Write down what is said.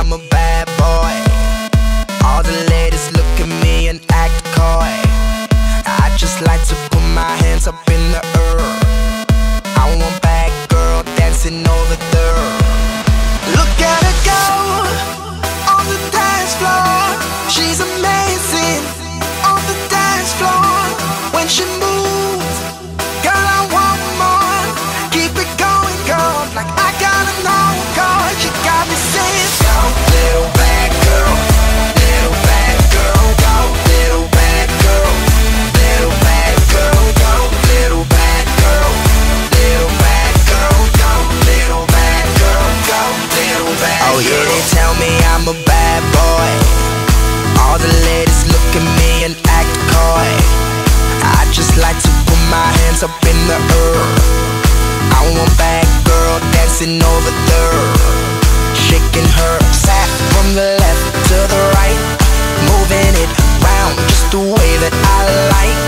I'm a bad boy. All the ladies look at me and act coy. I just like to put my hands up in the air. I want bad girl dancing over there. Look at her go on the dance floor. She's amazing on the dance floor. When she moves, girl, I want more. Keep it going, girl, like I gotta know, girl. You got me saying, go, little bad girl, little bad girl, go, little bad girl, little bad girl, go, little bad girl, little bad girl, go, little bad girl, go, little bad girl. Oh yeah, they tell me I'm a bad boy. All the ladies look at me and act coy. I just like to put my hands up in the air. I want bad girl dancing over there, shaking her sack from the left to the right, moving it round just the way that I like.